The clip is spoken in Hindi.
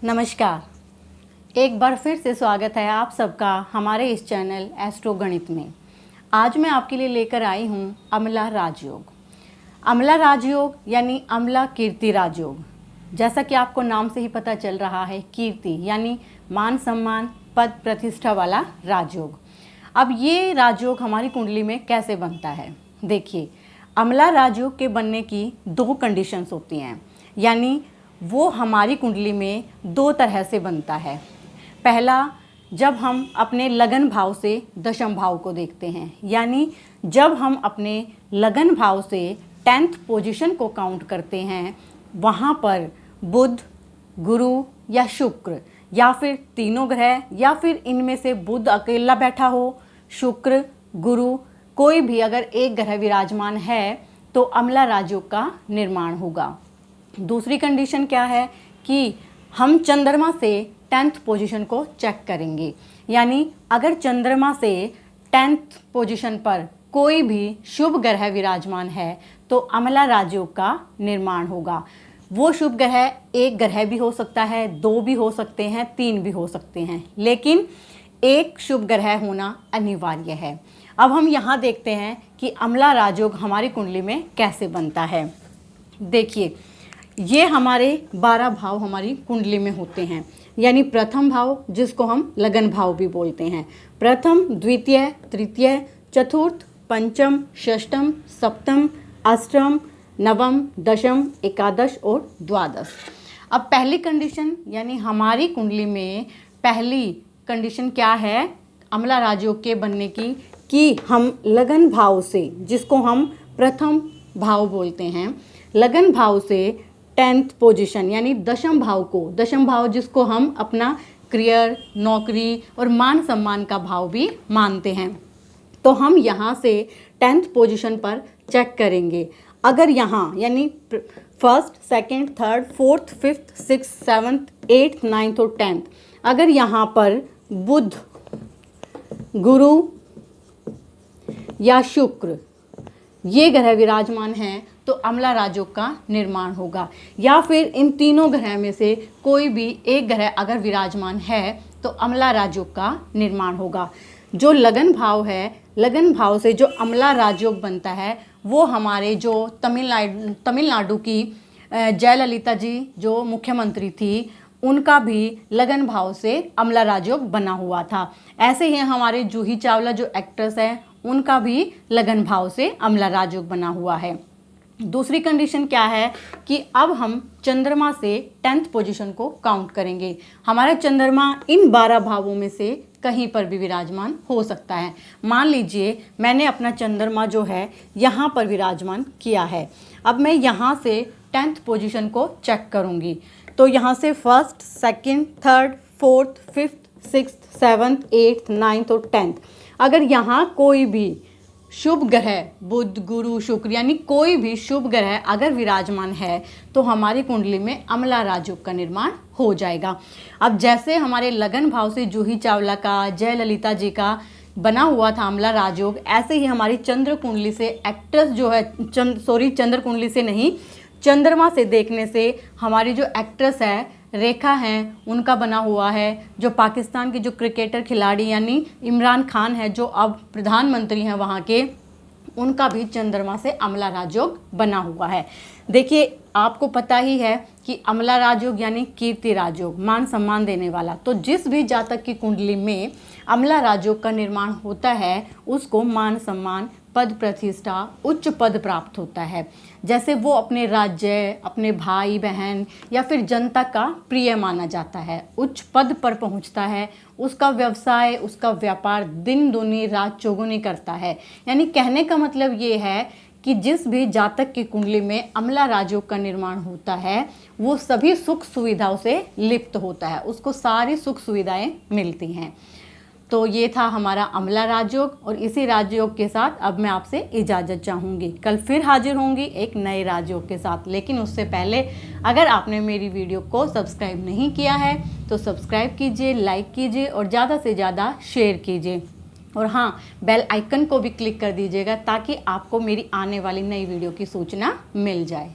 नमस्कार। एक बार फिर से स्वागत है आप सबका हमारे इस चैनल एस्ट्रो गणित में। आज मैं आपके लिए लेकर आई हूँ अमला राजयोग। अमला राजयोग यानी अमला कीर्ति राजयोग। जैसा कि आपको नाम से ही पता चल रहा है, कीर्ति यानी मान सम्मान पद प्रतिष्ठा वाला राजयोग। अब ये राजयोग हमारी कुंडली में कैसे बनता है, देखिए। अमला राजयोग के बनने की दो कंडीशंस होती हैं, यानी वो हमारी कुंडली में दो तरह से बनता है। पहला, जब हम अपने लगन भाव से दशम भाव को देखते हैं, यानी जब हम अपने लगन भाव से 10th पोजीशन को काउंट करते हैं, वहाँ पर बुध, गुरु या शुक्र या फिर तीनों ग्रह या फिर इनमें से बुध अकेला बैठा हो, शुक्र, गुरु कोई भी अगर एक ग्रह विराजमान है तो अमला राजयोग का निर्माण होगा। दूसरी कंडीशन क्या है कि हम चंद्रमा से 10th पोजीशन को चेक करेंगे, यानी अगर चंद्रमा से 10th पोजीशन पर कोई भी शुभ ग्रह विराजमान है तो अमला राजयोग का निर्माण होगा। वो शुभ ग्रह एक ग्रह भी हो सकता है, दो भी हो सकते हैं, तीन भी हो सकते हैं, लेकिन एक शुभ ग्रह होना अनिवार्य है। अब हम यहाँ देखते हैं कि अमला राजयोग हमारी कुंडली में कैसे बनता है। देखिए, ये हमारे 12 भाव हमारी कुंडली में होते हैं, यानी प्रथम भाव जिसको हम लगन भाव भी बोलते हैं। प्रथम, द्वितीय, तृतीय, चतुर्थ, पंचम, षष्ठम, सप्तम, अष्टम, नवम, दशम, एकादश और द्वादश। अब पहली कंडीशन यानी हमारी कुंडली में पहली कंडीशन क्या है अमला राजयोग के बनने की, कि हम लगन भाव से, जिसको हम प्रथम भाव बोलते हैं, लगन भाव से 10th पोजीशन यानी दशम भाव को, दशम भाव जिसको हम अपना करियर, नौकरी और मान सम्मान का भाव भी मानते हैं, तो हम यहाँ से 10th पोजीशन पर चेक करेंगे। अगर यहाँ यानी first, second, third, fourth, fifth, six, seventh, eighth, ninth और 10th, अगर यहाँ पर बुध, गुरु या शुक्र ये ग्रह विराजमान हैं तो अमला राजयोग का निर्माण होगा। या फिर इन तीनों ग्रह में से कोई भी एक ग्रह अगर विराजमान है तो अमला राजयोग का निर्माण होगा। जो लगन भाव है, लगन भाव से जो अमला राजयोग बनता है वो हमारे जो तमिलनाडु की जयललिता जी जो मुख्यमंत्री थी, उनका भी लगन भाव से अमला राजयोग बना हुआ था। ऐसे ही हमारे जूही चावला जो एक्ट्रेस है, उनका भी लगन भाव से अमला राजयोग बना हुआ है। दूसरी कंडीशन क्या है कि अब हम चंद्रमा से 10th पोजीशन को काउंट करेंगे। हमारा चंद्रमा इन 12 भावों में से कहीं पर भी विराजमान हो सकता है। मान लीजिए मैंने अपना चंद्रमा जो है यहाँ पर विराजमान किया है। अब मैं यहाँ से 10th पोजीशन को चेक करूँगी, तो यहाँ से first, second, third, fourth, fifth, sixth, seventh, eighth, ninth और 10th, अगर यहाँ कोई भी शुभ ग्रह बुध, गुरु, शुक्र यानी कोई भी शुभ ग्रह अगर विराजमान है तो हमारी कुंडली में अमला राजयोग का निर्माण हो जाएगा। अब जैसे हमारे लगन भाव से जूही चावला का, जयललिता जी का बना हुआ था अमला राजयोग, ऐसे ही हमारी चंद्र कुंडली से एक्ट्रेस जो है, चंद्र कुंडली से नहीं, चंद्रमा से देखने से हमारी जो एक्ट्रेस है, रेखा हैं, उनका बना हुआ है। जो पाकिस्तान के जो क्रिकेटर खिलाड़ी यानी इमरान खान है जो अब प्रधानमंत्री हैं वहाँ के, उनका भी चंद्रमा से अमला राजयोग बना हुआ है। देखिए, आपको पता ही है कि अमला राजयोग यानी कीर्ति राजयोग, मान सम्मान देने वाला। तो जिस भी जातक की कुंडली में अमला राजयोग का निर्माण होता है उसको मान सम्मान, पद प्रतिष्ठा, उच्च पद प्राप्त होता है। जैसे वो अपने राज्य, अपने भाई बहन या फिर जनता का प्रिय माना जाता है, उच्च पद पर पहुंचता है, उसका व्यवसाय, उसका व्यापार दिन दूनी रात चौगुनी करता है। यानी कहने का मतलब ये है कि जिस भी जातक की कुंडली में अमला राजयोग का निर्माण होता है वो सभी सुख सुविधाओं से लिप्त होता है, उसको सारी सुख सुविधाएं मिलती हैं। तो ये था हमारा अमला राजयोग, और इसी राजयोग के साथ अब मैं आपसे इजाज़त चाहूँगी। कल फिर हाजिर होंगी एक नए राजयोग के साथ, लेकिन उससे पहले अगर आपने मेरी वीडियो को सब्सक्राइब नहीं किया है तो सब्सक्राइब कीजिए, लाइक कीजिए और ज़्यादा से ज़्यादा शेयर कीजिए। और हाँ, बेल आइकन को भी क्लिक कर दीजिएगा ताकि आपको मेरी आने वाली नई वीडियो की सूचना मिल जाए।